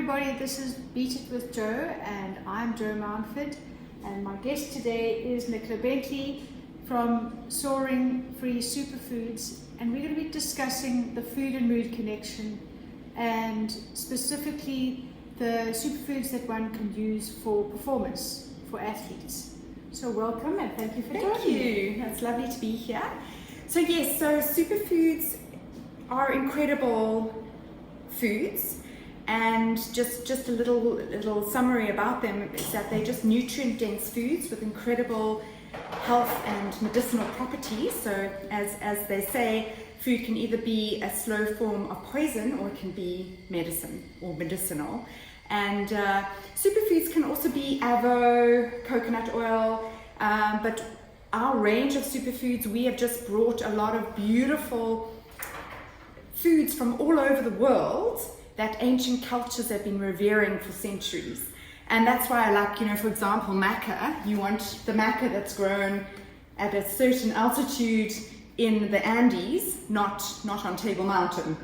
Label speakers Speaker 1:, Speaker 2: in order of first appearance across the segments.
Speaker 1: everybody, this is Beet It with Joe and I'm Joe Mountford, and my guest today is Nicola Bentley from Soaring Free Superfoods, and we're going to be discussing the food and mood connection and specifically the superfoods that one can use for performance for athletes. So welcome and thank you for joining me.
Speaker 2: Thank you. It's lovely to be here. So yes, so superfoods are incredible foods, and just a little summary about them is that they're just nutrient dense foods with incredible health and medicinal properties. So as they say, food can either be a slow form of poison or it can be medicine or medicinal. And superfoods can also be avo, coconut oil, but our range of superfoods, we have just brought a lot of beautiful foods from all over the world that ancient cultures have been revering for centuries. And that's why I like, for example, maca. You want the maca that's grown at a certain altitude in the Andes, not on Table Mountain,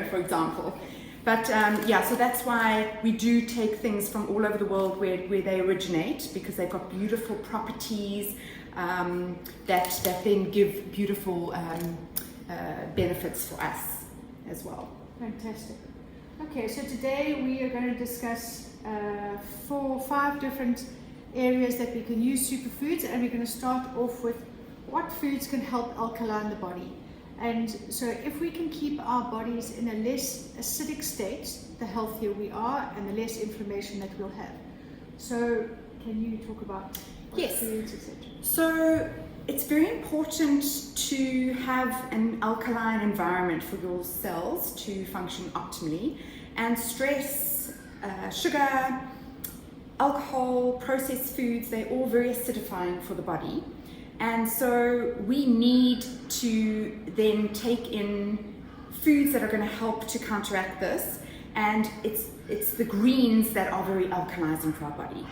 Speaker 2: for example. But so that's why we do take things from all over the world where they originate, because they've got beautiful properties that then give beautiful benefits for us as well.
Speaker 1: Fantastic. Okay, so today we are going to discuss 5 different areas that we can use superfoods, and we're going to start off with what foods can help alkaline the body. And so if we can keep our bodies in a less acidic state, the healthier we are and the less inflammation that we'll have. So can you talk about foods, etc.?
Speaker 2: So it's very important to have an alkaline environment for your cells to function optimally, and stress, sugar, alcohol, processed foods, they're all very acidifying for the body. And so we need to then take in foods that are going to help to counteract this, and it's the greens that are very alkalizing for our body.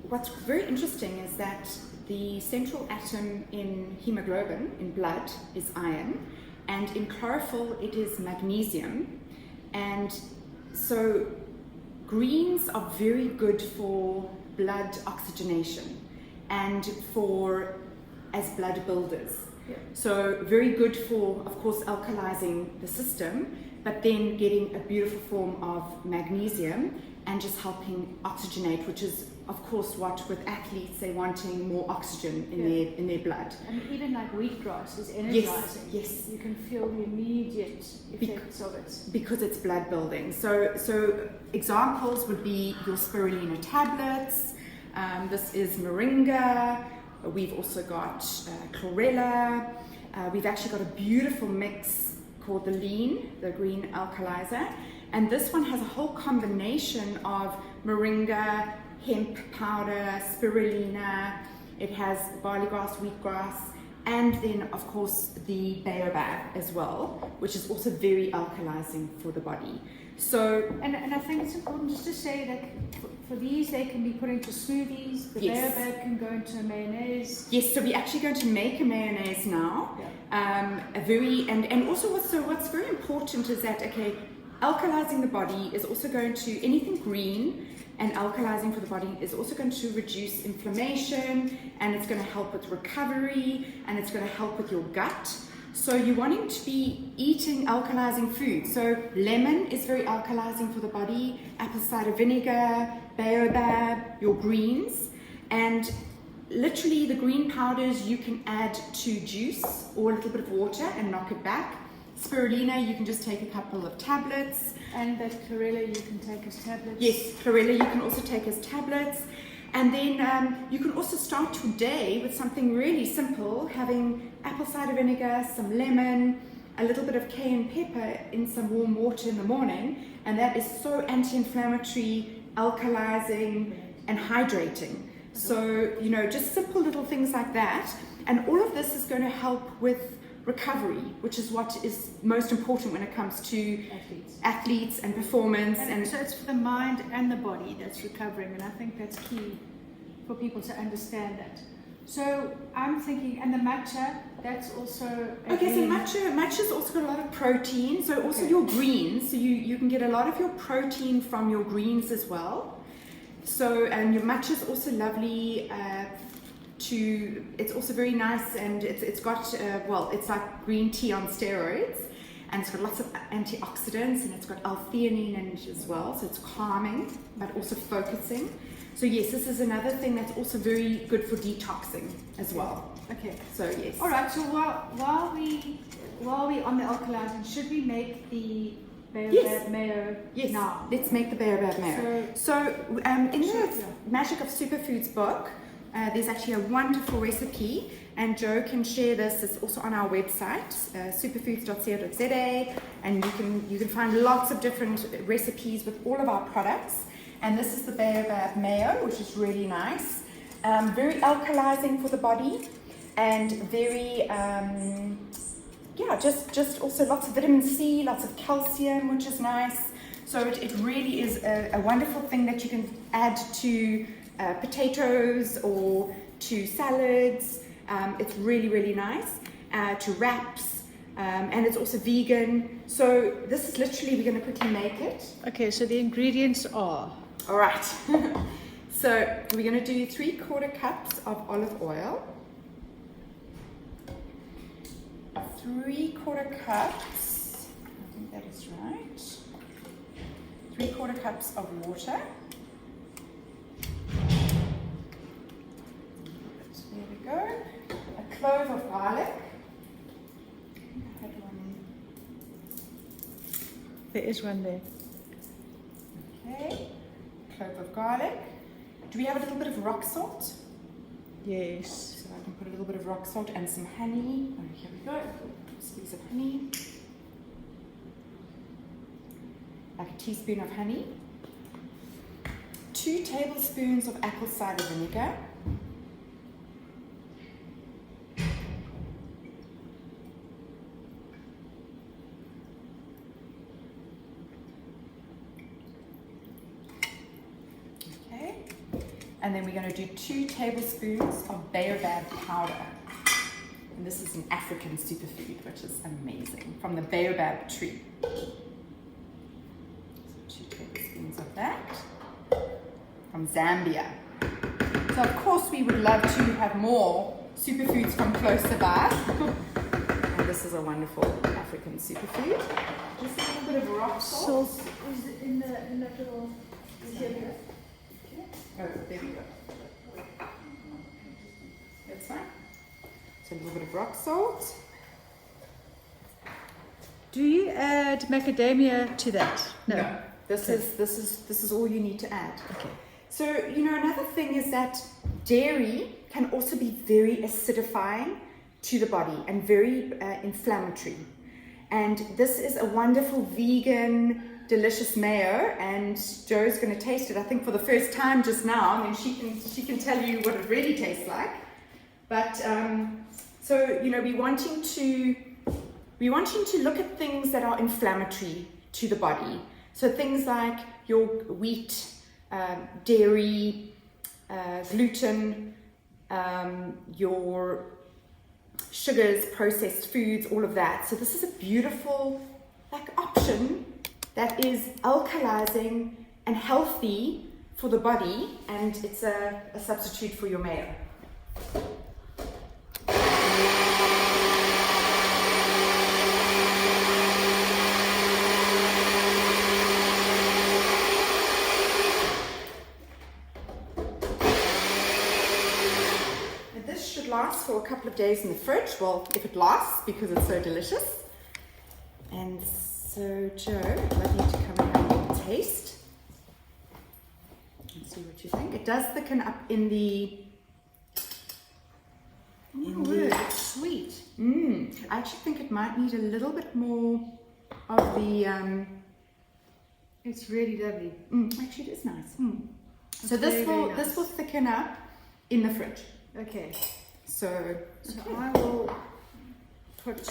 Speaker 2: What's very interesting is that the central atom in hemoglobin, in blood, is iron, and in chlorophyll it is magnesium. And so greens are very good for blood oxygenation and as blood builders. Yeah. So very good for, of course, alkalizing the system, but then getting a beautiful form of magnesium and just helping oxygenate, which is, of course, what with athletes, they're wanting more oxygen in their blood.
Speaker 1: And even like wheatgrass is energizing.
Speaker 2: Yes.
Speaker 1: You can feel the immediate effects of it.
Speaker 2: Because it's blood building. So examples would be your spirulina tablets. This is moringa. We've also got chlorella. We've actually got a beautiful mix called the lean, the green alkalizer. And this one has a whole combination of moringa, hemp powder, spirulina. It has barley grass, wheatgrass, and then of course the baobab as well, which is also very alkalizing for the body. So,
Speaker 1: and I think it's important just to say that for these, they can be put into smoothies. The baobab can go into a mayonnaise.
Speaker 2: Yes, so we're actually going to make a mayonnaise now. Yeah. And also what's very important is that alkalizing the body is also going to, anything green and alkalizing for the body is also going to reduce inflammation, and it's going to help with recovery, and it's going to help with your gut. So you're wanting to be eating alkalizing food. So lemon is very alkalizing for the body, apple cider vinegar, baobab, your greens, and literally the green powders you can add to juice or a little bit of water and knock it back. Spirulina, you can just take a couple of tablets.
Speaker 1: And that chlorella you can take as tablets.
Speaker 2: Yes, chlorella you can also take as tablets. And then you can also start your day with something really simple, having apple cider vinegar, some lemon, a little bit of cayenne pepper in some warm water in the morning, and that is so anti-inflammatory, alkalizing, and hydrating. So, just simple little things like that. And all of this is going to help with recovery, which is what is most important when it comes to athletes and performance.
Speaker 1: And so it's for the mind and the body that's recovering, and I think that's key for people to understand that. So I'm thinking, and the matcha, that's also a
Speaker 2: Okay, so
Speaker 1: green.
Speaker 2: matcha's also got a lot of protein, so also your greens, so you can get a lot of your protein from your greens as well. So, and your matcha's also lovely it's also very nice, and it's got, well, it's like green tea on steroids, and it's got lots of antioxidants, and it's got L-theanine in it as well, so it's calming, but also focusing. So yes, this is another thing that's also very good for detoxing as well.
Speaker 1: Okay.
Speaker 2: So yes.
Speaker 1: All right. So while we on the alkalizing, should we make the baobab mayo now?
Speaker 2: Let's make the baobab mayo. So in the Magic of Superfoods book, there's actually a wonderful recipe, and Joe can share this. It's also on our website, superfoods.co.za, and you can find lots of different recipes with all of our products. And this is the baobab mayo, which is really nice, very alkalizing for the body, and very just also lots of vitamin C, lots of calcium, which is nice. So it really is a wonderful thing that you can add to potatoes or to salads. It's really, really nice, to wraps, and it's also vegan. So this is literally, we're going to quickly make it.
Speaker 1: Okay, so the ingredients are...
Speaker 2: All right. So we're going to do 3/4 cups of olive oil, 3/4 cups, I think that is right, 3/4 cups of water. There we go. A clove of garlic. I had one.
Speaker 1: There is one there.
Speaker 2: Okay. Clove of garlic. Do we have a little bit of rock salt?
Speaker 1: Yes.
Speaker 2: So I can put a little bit of rock salt and some honey. Oh, here we go. Squeeze of honey. Like a teaspoon of honey. 2 tablespoons of apple cider vinegar. And then we're going to do 2 tablespoons of baobab powder. And this is an African superfood, which is amazing, from the baobab tree. So 2 tablespoons of that, from Zambia. So of course we would love to have more superfoods from closer by. And this is a wonderful African superfood. Just a little bit of rock salt.
Speaker 1: Salt is in the little...
Speaker 2: Oh, there we go. That's fine. So a little bit of rock salt.
Speaker 1: Do you add macadamia to that?
Speaker 2: No. This is all you need to add.
Speaker 1: Okay.
Speaker 2: So, you know, another thing is that dairy can also be very acidifying to the body and very inflammatory. And this is a wonderful vegan, delicious mayo, and Joe's going to taste it, I think, for the first time just now, and then she can tell you what it really tastes like. But so, you know, we're wanting to look at things that are inflammatory to the body. So things like your wheat, dairy, gluten, your sugars, processed foods, all of that. So this is a beautiful option that is alkalizing and healthy for the body, and it's a substitute for your mayo. And this should last for a couple of days in the fridge, well, if it lasts, because it's so delicious. And so, Joe, I'd love you to come and have a little taste and see what you think. It does thicken up in the...
Speaker 1: It's sweet.
Speaker 2: I actually think it might need a little bit more of the...
Speaker 1: It's really lovely.
Speaker 2: Actually, it is nice. So
Speaker 1: It's
Speaker 2: this
Speaker 1: very, very
Speaker 2: this will thicken up in the fridge.
Speaker 1: Okay.
Speaker 2: So
Speaker 1: I will put...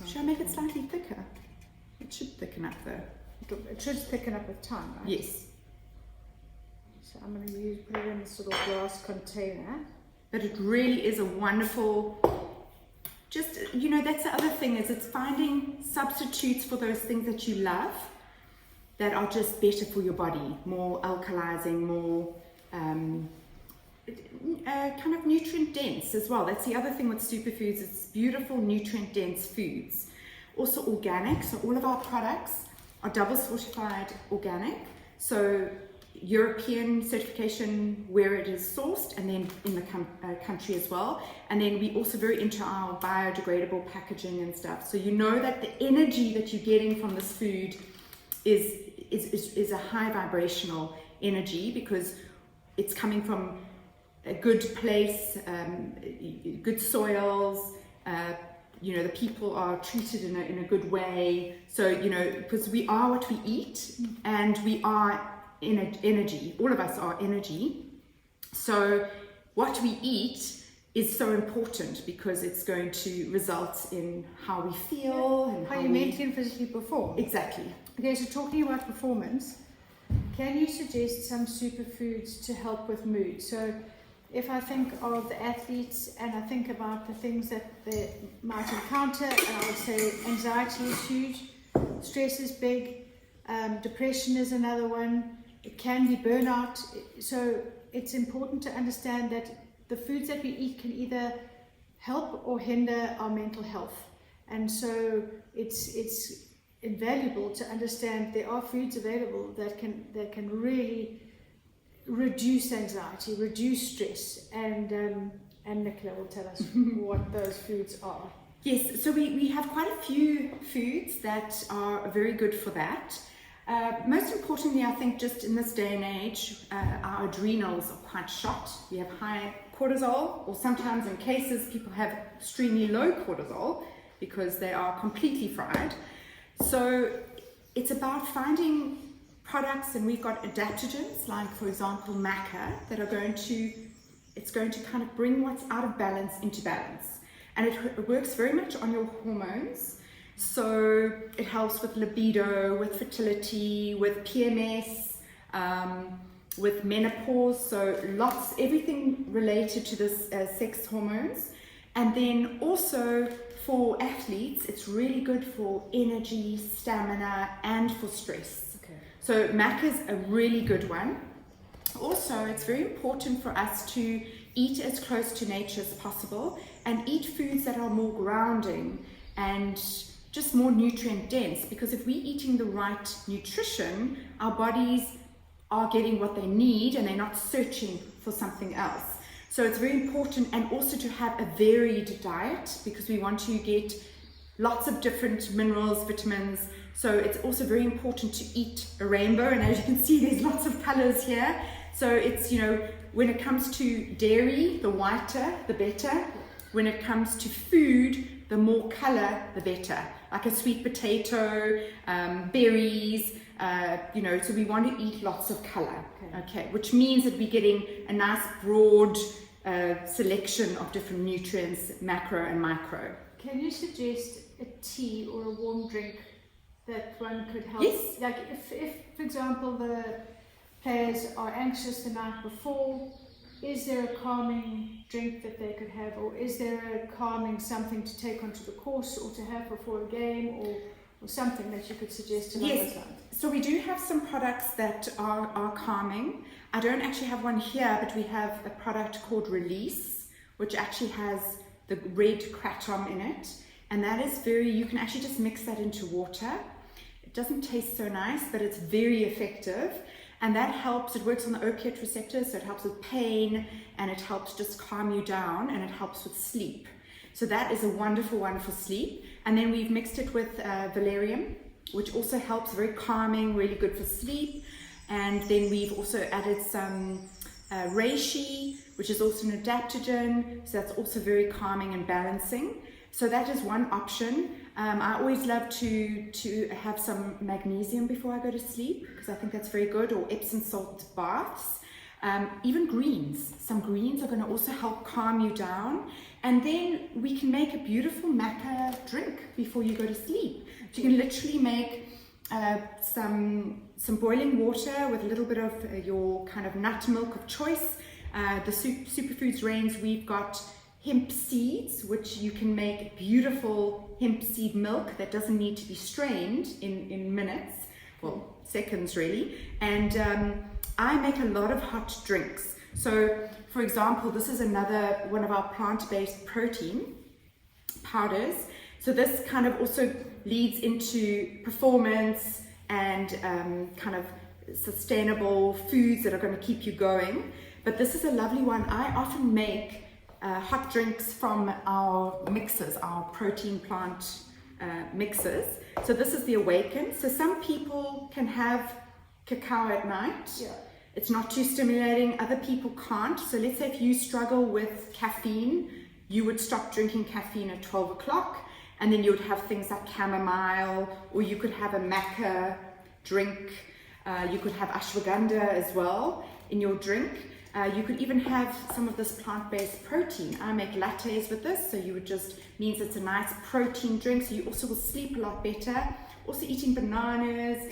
Speaker 2: Should I make it slightly thicker? It should thicken up though.
Speaker 1: It should thicken up with time, right?
Speaker 2: Yes.
Speaker 1: So So I'm going to put it in this little glass container.
Speaker 2: But it really is a wonderful, just, you know, that's the other thing, is it's finding substitutes for those things that you love that are just better for your body, more alkalizing, more kind of nutrient dense as well. That's the other thing with superfoods, it's beautiful nutrient dense foods. Also organic, so all of our products are double certified organic, so European certification where it is sourced, and then in the country as well. And then we also very into our biodegradable packaging and stuff, so you know that the energy that you're getting from this food is a high vibrational energy, because it's coming from a good place, good soils, you know, the people are treated in a good way. So, you know, because we are what we eat, and we are energy. All of us are energy. So what we eat is so important, because it's going to result in how we feel and
Speaker 1: how you mentally and physically perform.
Speaker 2: Exactly.
Speaker 1: Okay, so talking about performance, can you suggest some superfoods to help with mood? So if I think of the athletes and I think about the things that they might encounter, and I would say anxiety is huge, stress is big, depression is another one, it can be burnout. So it's important to understand that the foods that we eat can either help or hinder our mental health. And so it's invaluable to understand there are foods available that can really reduce anxiety, reduce stress, and Nicola will tell us what those foods are.
Speaker 2: Yes, so we have quite a few foods that are very good for that. Most importantly, I think just in this day and age, our adrenals are quite shot. We have high cortisol, or sometimes in cases people have extremely low cortisol because they are completely fried. So it's about finding products, and we've got adaptogens like, for example, maca, that are going to kind of bring what's out of balance into balance. And it works very much on your hormones. So it helps with libido, with fertility, with PMS, with menopause, so everything related to this sex hormones. And then also for athletes, it's really good for energy, stamina, and for stress.
Speaker 1: Okay.
Speaker 2: So maca is a really good one. Also, it's very important for us to eat as close to nature as possible, and eat foods that are more grounding and just more nutrient dense, because if we're eating the right nutrition, our bodies are getting what they need and they're not searching for something else. So it's very important, and also to have a varied diet, because we want to get lots of different minerals, vitamins. So it's also very important to eat a rainbow, and as you can see, there's lots of colors here. So it's, you know, when it comes to dairy, the whiter, the better. When it comes to food, the more color, the better. Like a sweet potato, berries, you know, so we want to eat lots of color, okay, which means that we're getting a nice broad selection of different nutrients, macro and micro.
Speaker 1: Can you suggest a tea or a warm drink that one could help?
Speaker 2: Yes.
Speaker 1: Like if for example, the players are anxious the night before, is there a calming drink that they could have, or is there a calming something to take onto the course or to have before a game, or something that you could suggest along those lines?
Speaker 2: So we do have some products that are calming. I don't actually have one here, but we have a product called Release, which actually has the red kratom in it, and that is you can actually just mix that into water. It doesn't taste so nice, but it's very effective. And that helps, it works on the opiate receptors, so it helps with pain, and it helps just calm you down, and it helps with sleep. So that is a wonderful one for sleep. And then we've mixed it with valerian, which also helps, very calming, really good for sleep. And then we've also added some reishi, which is also an adaptogen, so that's also very calming and balancing. So that is one option. I always love to have some magnesium before I go to sleep, because I think that's very good, or Epsom salt baths. Even greens. Some greens are going to also help calm you down. And then we can make a beautiful maca drink before you go to sleep. So you can literally make some some boiling water with a little bit of your kind of nut milk of choice. The superfoods range, we've got hemp seeds, which you can make beautiful hemp seed milk that doesn't need to be strained in minutes, well, seconds really. And I make a lot of hot drinks. So for example, this is another one of our plant-based protein powders. So this kind of also leads into performance and kind of sustainable foods that are going to keep you going. But this is a lovely one. I often make hot drinks from our mixes, our protein plant mixes. So this is the Awaken. So some people can have cacao at night.
Speaker 1: Yeah.
Speaker 2: It's not too stimulating. Other people can't. So let's say if you struggle with caffeine, you would stop drinking caffeine at 12 o'clock. And then you would have things like chamomile, or you could have a maca drink. You could have ashwagandha as well in your drink. You could even have some of this plant-based protein. I make lattes with this, so you would just, means it's a nice protein drink, so you also will sleep a lot better. Also eating bananas,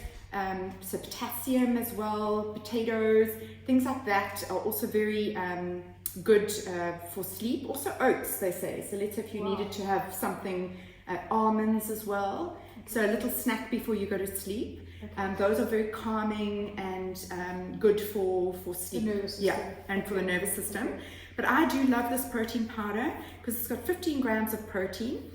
Speaker 2: so potassium as well, potatoes, things like that are also very good for sleep. Also oats, they say. So let's say if you needed to have something, almonds as well. So a little snack before you go to sleep. Those are very calming and good for sleep.
Speaker 1: The nervous system.
Speaker 2: Yeah, and for the nervous system. But I do love this protein powder because it's got 15 grams of protein.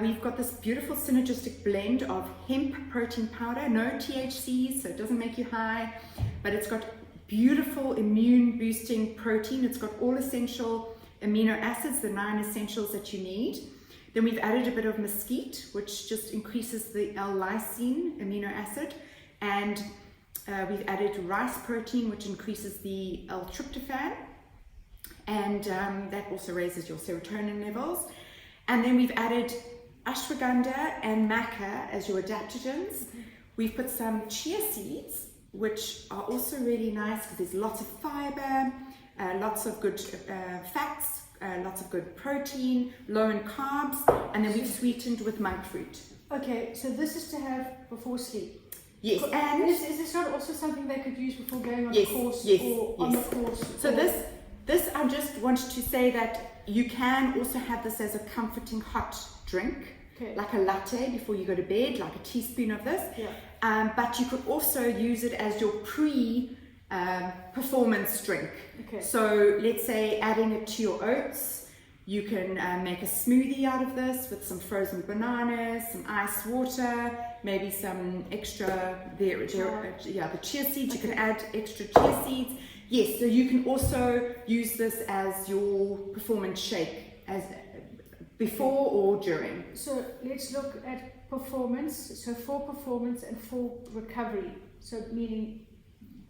Speaker 2: We've got this beautiful synergistic blend of hemp protein powder, no THC, so it doesn't make you high, but it's got beautiful immune boosting protein. It's got all essential amino acids, the 9 essentials that you need. Then we've added a bit of mesquite, which just increases the L-lysine amino acid. And we've added rice protein, which increases the L-tryptophan. And that also raises your serotonin levels. And then we've added ashwagandha and maca as your adaptogens. We've put some chia seeds, which are also really nice because there's lots of fiber, lots of good fats, lots of good protein, low in carbs, and then we've sweetened with monk fruit.
Speaker 1: Okay, so this is to have before sleep.
Speaker 2: Yes, and
Speaker 1: is this not also something they could use before going on
Speaker 2: yes,
Speaker 1: a course
Speaker 2: yes,
Speaker 1: or
Speaker 2: yes.
Speaker 1: on the course?
Speaker 2: So
Speaker 1: or...
Speaker 2: this I just wanted to say that you can also have this as a comforting hot drink,
Speaker 1: okay,
Speaker 2: like a latte before you go to bed, like a teaspoon of this.
Speaker 1: Yeah.
Speaker 2: But you could also use it as your performance drink.
Speaker 1: Okay.
Speaker 2: So let's say adding it to your oats, you can make a smoothie out of this with some frozen bananas, some ice water, maybe some extra the chia seeds. You can add extra chia seeds. Yes, so you can also use this as your performance shake, as before or during.
Speaker 1: So let's look at performance. So for performance and for recovery. So meaning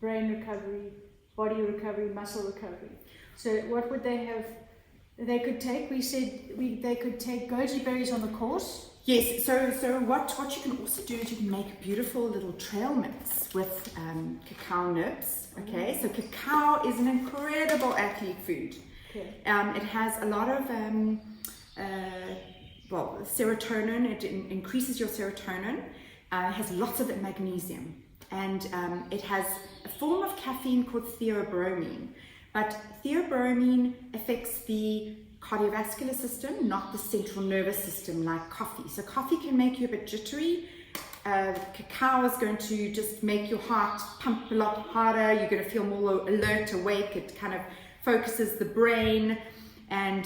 Speaker 1: brain recovery, body recovery, muscle recovery. So what would they have? They could take. We said they could take goji berries on the course.
Speaker 2: Yes. So what you can also do is you can make a beautiful little trail mix with cacao nibs. Okay. So cacao is an incredible athlete food.
Speaker 1: Okay.
Speaker 2: It has a lot of serotonin. It increases your serotonin. It has lots of magnesium. And it has a form of caffeine called theobromine. But theobromine affects the cardiovascular system, not the central nervous system like coffee. So coffee can make you a bit jittery. Cacao is going to just make your heart pump a lot harder. You're going to feel more alert, awake. It kind of focuses the brain. And,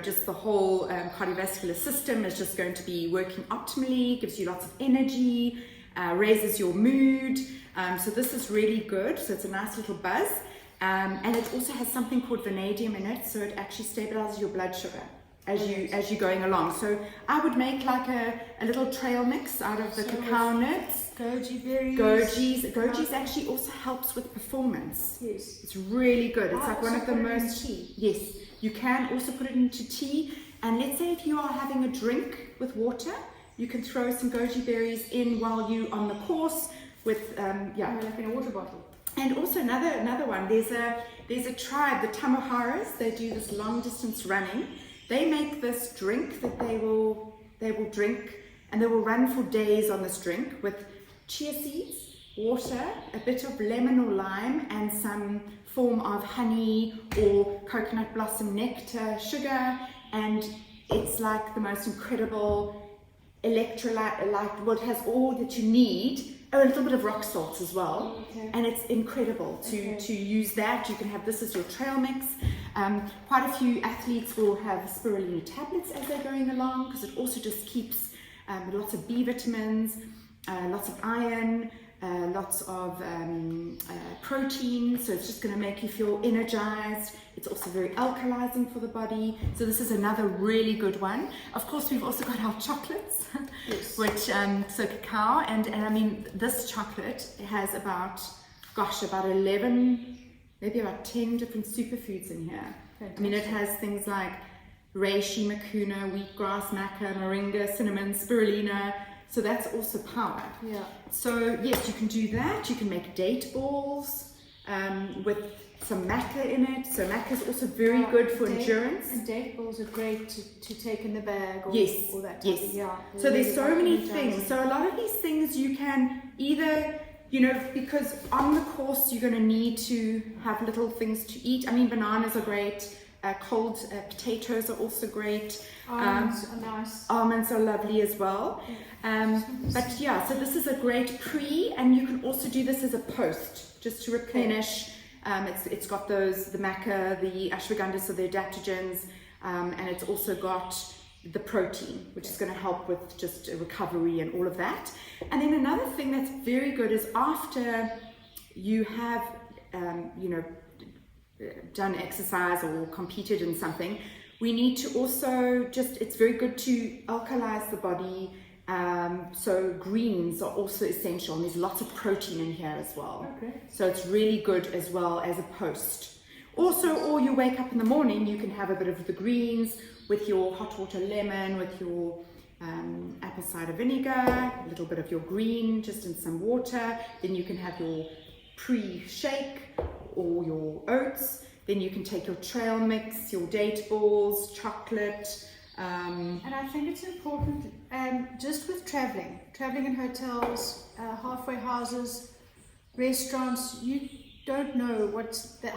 Speaker 2: just the whole cardiovascular system is just going to be working optimally, gives you lots of energy, raises your mood. So this is really good. So it's a nice little buzz. And it also has something called vanadium in it. So it actually stabilizes your blood sugar as you're going along. So I would make like a little trail mix out of the cacao nuts.
Speaker 1: Goji berries.
Speaker 2: Goji's actually also helps with performance.
Speaker 1: Yes.
Speaker 2: It's really good. It's like one of the
Speaker 1: put it in
Speaker 2: most...
Speaker 1: tea.
Speaker 2: Yes. You can also put it into tea. And let's say if you are having a drink with water, you can throw some goji berries in while you're on the course with,
Speaker 1: like in a water bottle.
Speaker 2: And also another one, there's a tribe, the Tamaharas, they do this long distance running. They make this drink that they will drink, and they will run for days on this drink with chia seeds, water, a bit of lemon or lime, and some form of honey or coconut blossom nectar, sugar, and it's like the most incredible electrolyte, like what has all that you need. Oh, a little bit of rock salts as well, and it's incredible to use that. You can have this as your trail mix. Quite a few athletes will have spirulina tablets as they're going along, because it also just keeps lots of B vitamins, lots of iron, lots of protein, so it's just going to make you feel energized. It's also very alkalizing for the body, so this is another really good one. Of course, we've also got our chocolates, yes. Which so cacao, and I mean, this chocolate has about 11, maybe about 10 different superfoods in here. Fantastic. I mean, it has things like reishi, macuna, wheatgrass, maca, moringa, cinnamon, spirulina. So that's also power. Yeah. So yes, you can do that. You can make date balls with some maca in it. So maca is also very good for endurance. And date balls are great to take in the bag. Or, yes. Or that type of, yeah. So there's so many things. So a lot of these things you can either, you know, because on the course you're going to need to have little things to eat. I mean, bananas are great. Cold potatoes are also great. Almonds are nice. Almonds are lovely as well. But yeah, so this is a great pre, and you can also do this as a post, just to replenish. It's got the maca, the ashwagandha, so the adaptogens, and it's also got the protein, which is going to help with just recovery and all of that. And then another thing that's very good is after you have, you know, done exercise or competed in something, we need to also it's very good to alkalize the body. So greens are also essential, and there's lots of protein in here as well. Okay. So it's really good as well as a post. Also, or you wake up in the morning, you can have a bit of the greens with your hot water lemon, with your apple cider vinegar, a little bit of your green just in some water. Then you can have your pre-shake or your oats. Then you can take your trail mix, your date balls, chocolate. And I think it's important, just with traveling in hotels, halfway houses, restaurants, you don't know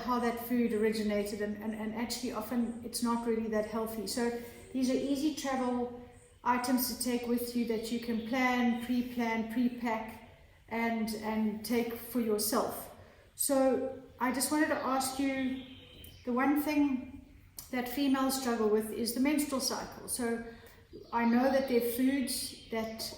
Speaker 2: how that food originated, and actually often it's not really that healthy. So these are easy travel items to take with you that you can plan, pre-pack, and take for yourself. So I just wanted to ask you, the one thing that females struggle with is the menstrual cycle. So I know that there are foods that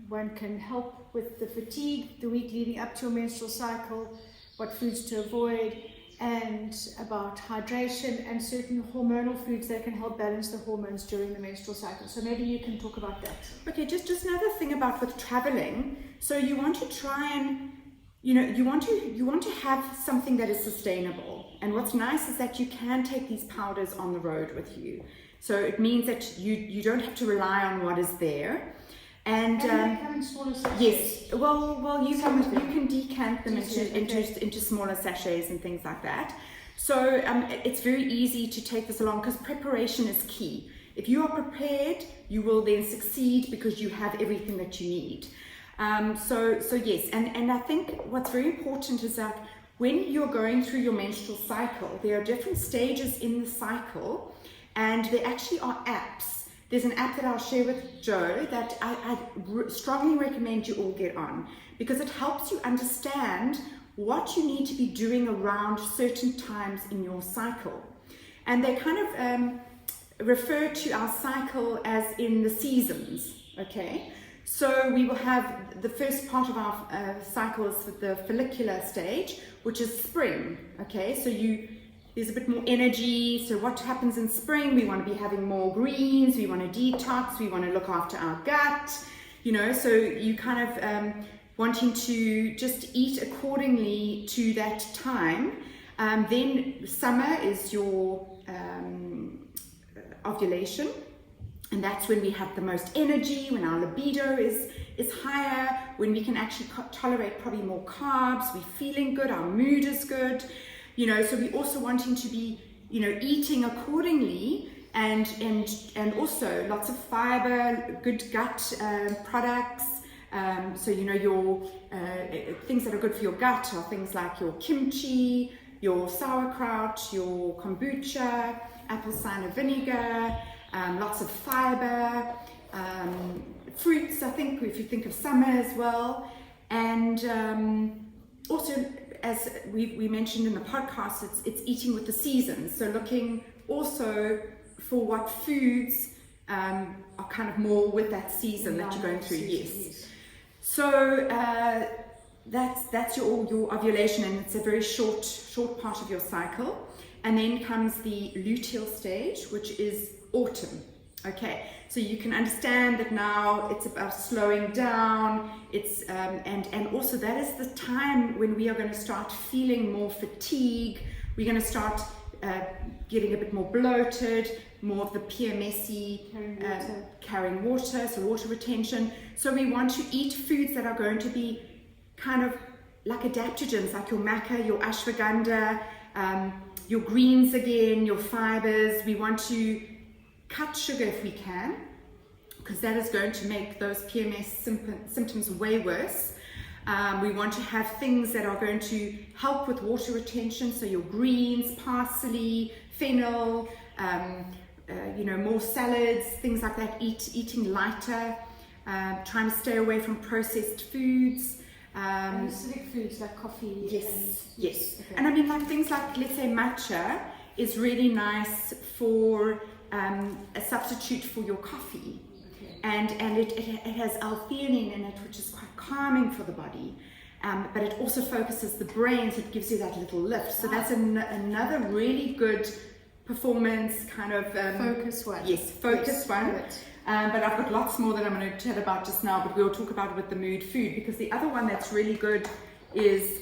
Speaker 2: one can help with the fatigue the week leading up to your menstrual cycle, what foods to avoid, and about hydration, and certain hormonal foods that can help balance the hormones during the menstrual cycle. So maybe you can talk about that. Okay, just another thing about with traveling. So you want to try and, you know, you want to have something that is sustainable. And what's nice is that you can take these powders on the road with you. So it means that you don't have to rely on what is there. And they come in smaller sachets. Yes. Well, you can decant them into smaller sachets and things like that. So it's very easy to take this along, because preparation is key. If you are prepared, you will then succeed because you have everything that you need. So yes, and I think what's very important is that when you're going through your menstrual cycle, there are different stages in the cycle, and there actually are apps. There's an app that I'll share with Joe that I strongly recommend you all get on, because it helps you understand what you need to be doing around certain times in your cycle. And they kind of refer to our cycle as in the seasons, okay? So we will have the first part of our cycle is the follicular stage, which is spring, okay? So there's a bit more energy. So what happens in spring? We want to be having more greens, we want to detox, we want to look after our gut, you know, so you kind of wanting to just eat accordingly to that time. Then summer is your ovulation. And that's when we have the most energy, when our libido is higher, when we can actually tolerate probably more carbs, we're feeling good, our mood is good, you know, so we're also wanting to be, you know, eating accordingly, and also lots of fiber, good gut products, So you know, your things that are good for your gut are things like your kimchi, your sauerkraut, your kombucha, apple cider vinegar, lots of fiber, fruits, I think, if you think of summer as well. And also, as we mentioned in the podcast, it's eating with the seasons. So looking also for what foods are kind of more with that season that you're going through. Yes. So that's your ovulation, and it's a very short part of your cycle. And then comes the luteal stage, which is autumn. Okay, so you can understand that now it's about slowing down. It's and also that is the time when we are going to start feeling more fatigue. We're going to start getting a bit more bloated, more of the PMSy, carrying water, so water retention. So we want to eat foods that are going to be kind of like adaptogens, like your maca, your ashwagandha, your greens again, your fibers. We want to cut sugar if we can, because that is going to make those PMS symptoms way worse. We want to have things that are going to help with water retention, so your greens, parsley, fennel, more salads, things like that, eating lighter, trying to stay away from processed foods.
Speaker 1: And acidic foods like coffee.
Speaker 2: Yes. Okay. And I mean, like things like, let's say matcha is really nice for a substitute for your coffee.
Speaker 1: Okay.
Speaker 2: And it has L-theanine in it, which is quite calming for the body. But it also focuses the brain, so it gives you that little lift. So that's another really good performance kind of
Speaker 1: focus one.
Speaker 2: Yes, focus one. But I've got lots more that I'm going to chat about just now, but we'll talk about it with the mood food, because the other one that's really good is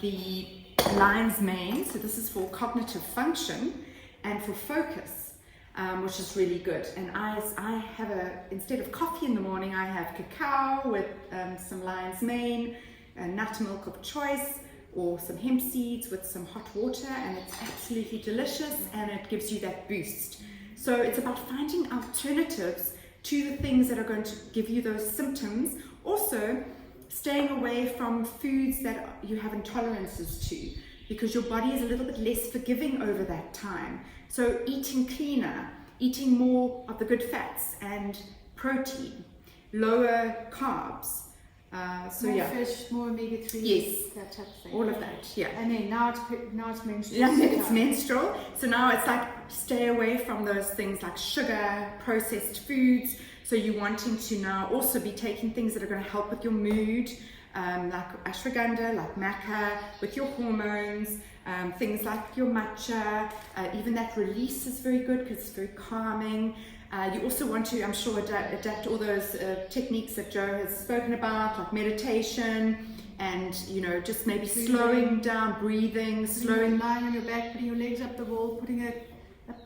Speaker 2: the lion's mane. So this is for cognitive function and for focus, which is really good. And I have instead of coffee in the morning, I have cacao with some lion's mane, nut milk of choice, or some hemp seeds with some hot water, and it's absolutely delicious, and it gives you that boost. So it's about finding alternatives to the things that are going to give you those symptoms. Also, staying away from foods that you have intolerances to, because your body is a little bit less forgiving over that time. So eating cleaner, eating more of the good fats and protein, lower carbs.
Speaker 1: More fish, more omega-3.
Speaker 2: Yes,
Speaker 1: that type of thing.
Speaker 2: all of that. Yeah.
Speaker 1: And then now it's menstrual.
Speaker 2: Yeah, it's menstrual. So now it's like stay away from those things like sugar, processed foods. So you're wanting to now also be taking things that are going to help with your mood, like ashwagandha, like maca, with your hormones, things like your matcha. Even that release is very good because it's very calming. You also want to, I'm sure, adapt all those techniques that Joe has spoken about, like meditation, and just maybe slowing down, breathing,
Speaker 1: lying on your back, putting your legs up the wall, putting a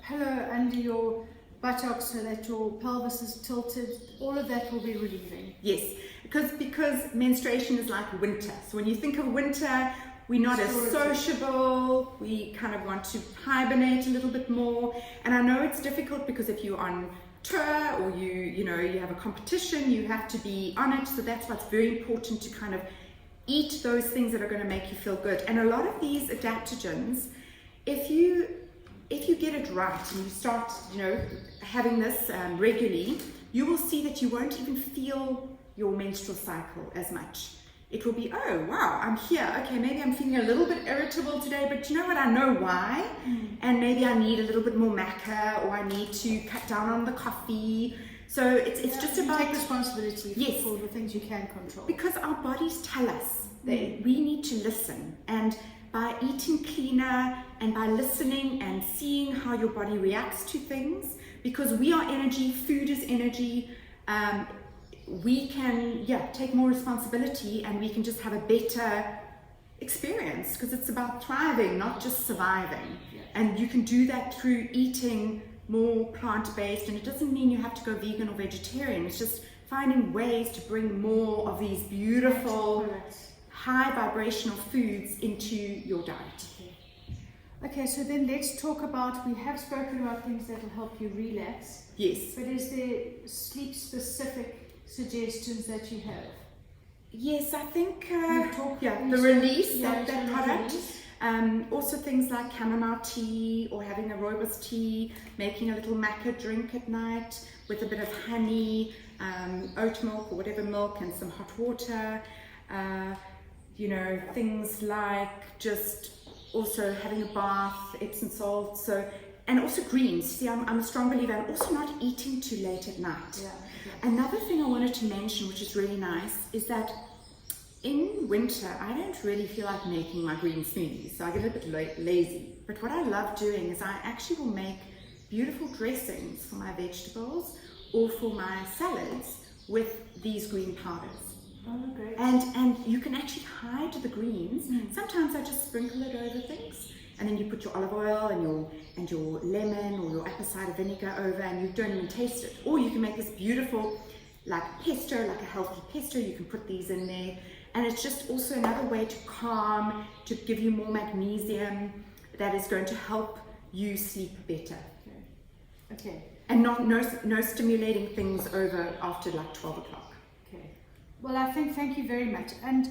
Speaker 1: pillow under your buttocks so that your pelvis is tilted. All of that will be relieving.
Speaker 2: Yes, because menstruation is like winter. So when you think of winter, we're not as sociable, we kind of want to hibernate a little bit more. And I know it's difficult because if you're on tour or you have a competition, you have to be on it. So that's why it's very important to kind of eat those things that are going to make you feel good. And a lot of these adaptogens, if you get it right and you start having this regularly, you will see that you won't even feel your menstrual cycle as much. It will be, oh wow, I'm here. Okay, maybe I'm feeling a little bit irritable today, but you know what? I know why. And maybe I need a little bit more maca, or I need to cut down on the coffee. So it's just about
Speaker 1: take responsibility for the things you can control.
Speaker 2: Because our bodies tell us that we need to listen, and by eating cleaner and by listening and seeing how your body reacts to things, because we are energy, food is energy. We can take more responsibility, and we can just have a better experience, because it's about thriving, not just surviving. And you can do that through eating more plant-based, and it doesn't mean you have to go vegan or vegetarian. It's just finding ways to bring more of these beautiful high vibrational foods into your diet.
Speaker 1: Okay, so then let's talk about, we have spoken about things that will help you relax.
Speaker 2: Yes.
Speaker 1: But is there sleep specific suggestions that you have?
Speaker 2: Yes, I think
Speaker 1: the
Speaker 2: release,
Speaker 1: yeah,
Speaker 2: that product. Also things like chamomile tea or having a rooibos tea, making a little maca drink at night with a bit of honey, oat milk or whatever milk and some hot water. You know, things like just also having a bath, Epsom salt, and also greens. See, I'm a strong believer, and also not eating too late at night.
Speaker 1: Yeah,
Speaker 2: Another thing I wanted to mention, which is really nice, is that in winter, I don't really feel like making my green smoothies, so I get a bit lazy. But what I love doing is I actually will make beautiful dressings for my vegetables or for my salads with these green powders.
Speaker 1: Oh, great.
Speaker 2: And you can actually hide the greens. Sometimes I just sprinkle it over things, and then you put your olive oil and your lemon or your apple cider vinegar over, and you don't even taste it. Or you can make this beautiful like pesto, like a healthy pesto. You can put these in there, and it's just also another way to calm, to give you more magnesium that is going to help you sleep better.
Speaker 1: Okay.
Speaker 2: And no stimulating things over after like 12 o'clock.
Speaker 1: Okay. Well, I think thank you very much. And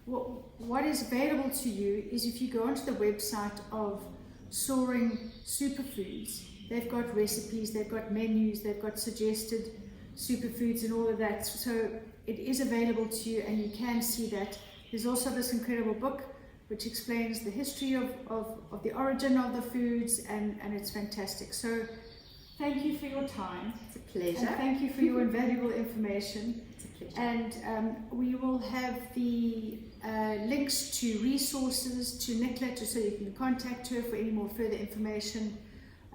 Speaker 1: what is available to you is if you go onto the website of Soaring Superfoods, they've got recipes, they've got menus, they've got suggested superfoods and all of that. So it is available to you, and you can see that. There's also this incredible book which explains the history of the origin of the foods, and it's fantastic. So thank you for your time.
Speaker 2: It's a pleasure.
Speaker 1: And thank you for your invaluable information.
Speaker 2: It's a pleasure.
Speaker 1: And we will have the links to resources to Nicola, so you can contact her for any more further information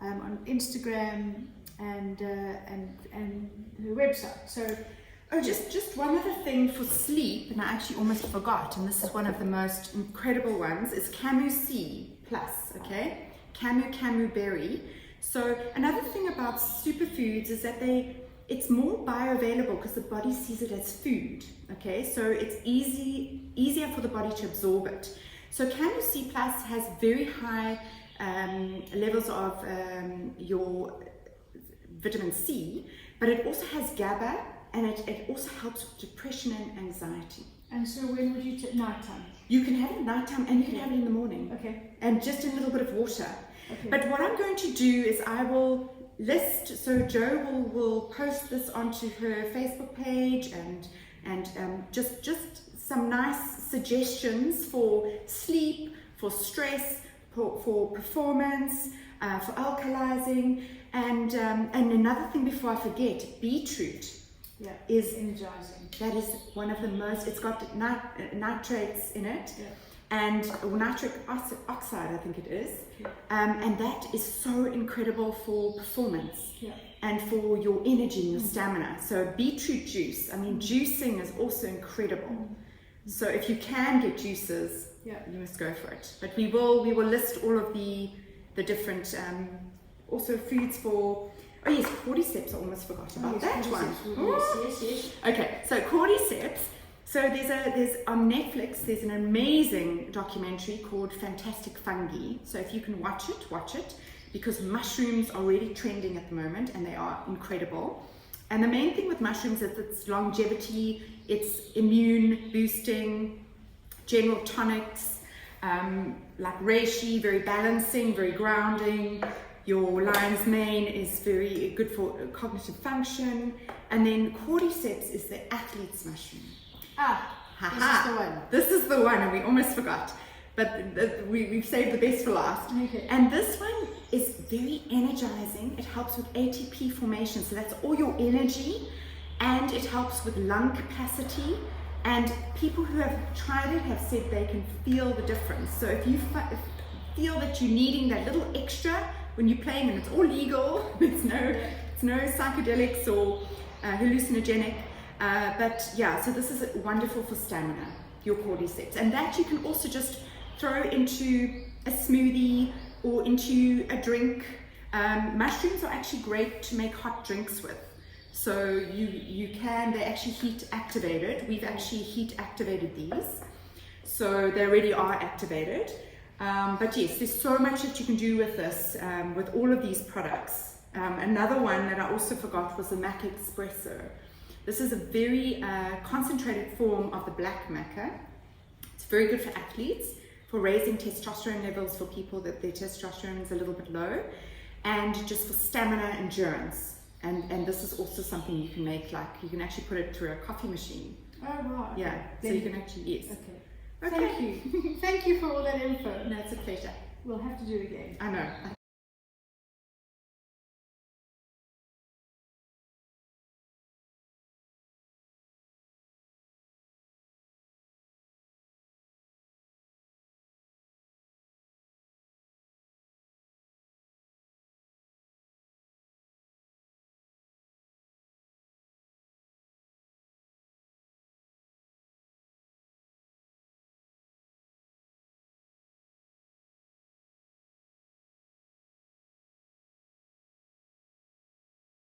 Speaker 1: on Instagram and her website. So,
Speaker 2: just one other thing for sleep, and I actually almost forgot, and this is one of the most incredible ones, is Camu C Plus, okay? Camu Berry. So another thing about superfoods is that it's more bioavailable because the body sees it as food, okay? So it's easier for the body to absorb it. So Camu C Plus has very high levels of your vitamin C, but it also has GABA, and it also helps with depression and anxiety.
Speaker 1: And so when would you take nighttime?
Speaker 2: You can have it at nighttime, and you can have it in the morning.
Speaker 1: Okay.
Speaker 2: And just a little bit of water.
Speaker 1: Okay.
Speaker 2: But what I'm going to do is I will list, so Jo will post this onto her Facebook page, and just some nice suggestions for sleep, for stress, for performance, for alkalizing, and another thing before I forget, beetroot.
Speaker 1: Yeah,
Speaker 2: is
Speaker 1: energizing.
Speaker 2: That is one of the most, it's got nitrates in it,
Speaker 1: yeah.
Speaker 2: and nitric oxide I think it is, and that is so incredible for performance,
Speaker 1: yeah.
Speaker 2: and for your energy and your stamina. So beetroot juice, I mean juicing is also incredible. So if you can get juices,
Speaker 1: yeah.
Speaker 2: you must go for it. But we will list all of the different also foods for. Oh yes, cordyceps, I almost forgot about that one.
Speaker 1: Yes.
Speaker 2: Okay, so cordyceps. So there's on Netflix, there's an amazing documentary called Fantastic Fungi. So if you can watch it, because mushrooms are really trending at the moment, and they are incredible. And the main thing with mushrooms is its longevity, its immune boosting, general tonics, like reishi, very balancing, very grounding. Your lion's mane is very good for cognitive function. And then cordyceps is the athlete's mushroom.
Speaker 1: This is the one.
Speaker 2: This is the one, and we almost forgot. But we've saved the best for last.
Speaker 1: Okay.
Speaker 2: And this one is very energizing. It helps with ATP formation, so that's all your energy. And it helps with lung capacity. And people who have tried it have said they can feel the difference. So if you feel that you're needing that little extra when you're playing, and it's all legal, it's no psychedelics or hallucinogenic, but yeah, so this is wonderful for stamina, your cordyceps, and that you can also just throw into a smoothie or into a drink. Mushrooms are actually great to make hot drinks with, so they're actually heat activated. We've actually heat activated these, so they already are activated. But yes, there's so much that you can do with this, with all of these products. Another one that I also forgot was the Mac Espresso. This is a very concentrated form of the black maca. It's very good for athletes, for raising testosterone levels for people that their testosterone is a little bit low, and just for stamina, endurance. And this is also something you can make, like you can actually put it through a coffee machine.
Speaker 1: Oh, right.
Speaker 2: Yeah, so you can actually, yes.
Speaker 1: Okay. Thank you. Thank you for all that info.
Speaker 2: No, it's a pleasure.
Speaker 1: We'll have to do it again.
Speaker 2: I know.